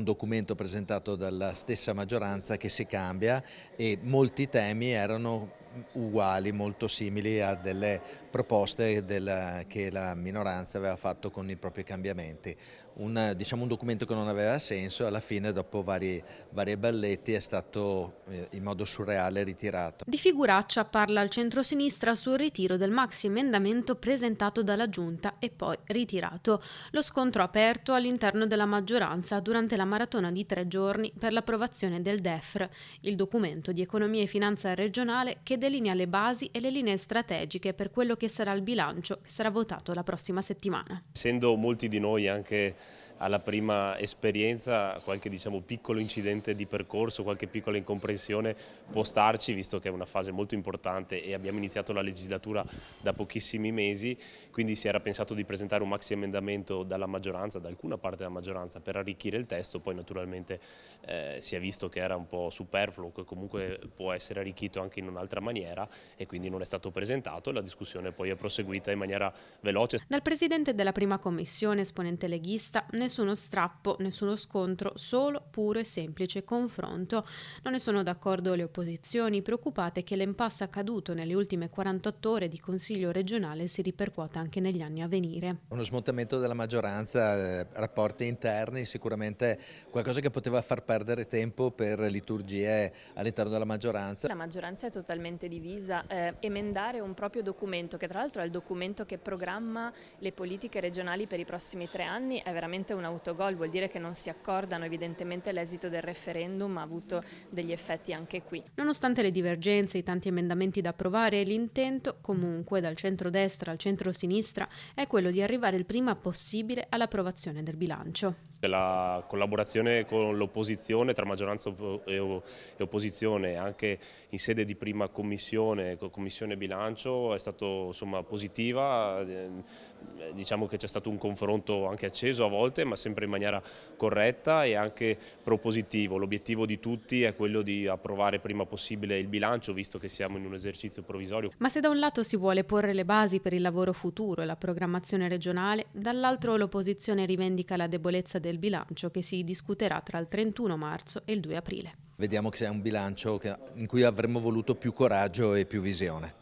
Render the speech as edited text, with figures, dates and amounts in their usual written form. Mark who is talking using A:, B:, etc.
A: Un documento presentato dalla stessa maggioranza che si cambia e molti temi erano uguali, molto simili a delle proposte che la minoranza aveva fatto con i propri cambiamenti. Diciamo un documento che non aveva senso e alla fine dopo vari balletti è stato in modo surreale ritirato.
B: Di figuraccia parla il centrosinistra sul ritiro del maxi emendamento presentato dalla Giunta e poi ritirato. Lo scontro aperto all'interno della maggioranza durante la maratona di 3 giorni per l'approvazione del DEFR, il documento di economia e finanza regionale che delinea le basi e le linee strategiche per quello che sarà il bilancio che sarà votato la prossima settimana.
C: Essendo molti di noi anche alla prima esperienza, qualche piccolo incidente di percorso, qualche piccola incomprensione può starci, visto che è una fase molto importante e abbiamo iniziato la legislatura da pochissimi mesi, quindi si era pensato di presentare un maxi emendamento dalla maggioranza, da alcuna parte della maggioranza, per arricchire il testo, poi naturalmente si è visto che era un po' superfluo, che comunque può essere arricchito anche in un'altra maniera e quindi non è stato presentato e la discussione poi è proseguita in maniera veloce.
B: Dal presidente della prima commissione, esponente leghista, nessuno strappo, nessuno scontro, solo puro e semplice confronto. Non ne sono d'accordo le opposizioni, preoccupate che l'impasse accaduto nelle ultime 48 ore di Consiglio regionale si ripercuota anche negli anni a venire.
A: Uno smontamento della maggioranza, rapporti interni, sicuramente qualcosa che poteva far perdere tempo per liturgie all'interno della maggioranza.
D: La maggioranza è totalmente divisa, emendare un proprio documento, che tra l'altro è il documento che programma le politiche regionali per i prossimi 3 anni, è veramente un autogol, vuol dire che non si accordano, evidentemente l'esito del referendum ha avuto degli effetti anche qui.
B: Nonostante le divergenze, i tanti emendamenti da approvare, l'intento comunque dal centrodestra al centrosinistra è quello di arrivare il prima possibile all'approvazione del bilancio.
C: La collaborazione con l'opposizione, tra maggioranza e opposizione, anche in sede di prima commissione, commissione bilancio, è stata positiva. Diciamo che c'è stato un confronto anche acceso a volte, ma sempre in maniera corretta e anche propositivo. L'obiettivo di tutti è quello di approvare prima possibile il bilancio, visto che siamo in un esercizio provvisorio.
B: Ma se da un lato si vuole porre le basi per il lavoro futuro e la programmazione regionale, dall'altro l'opposizione rivendica la debolezza del bilancio che si discuterà tra il 31 marzo e il 2 aprile.
A: Vediamo che è un bilancio in cui avremmo voluto più coraggio e più visione.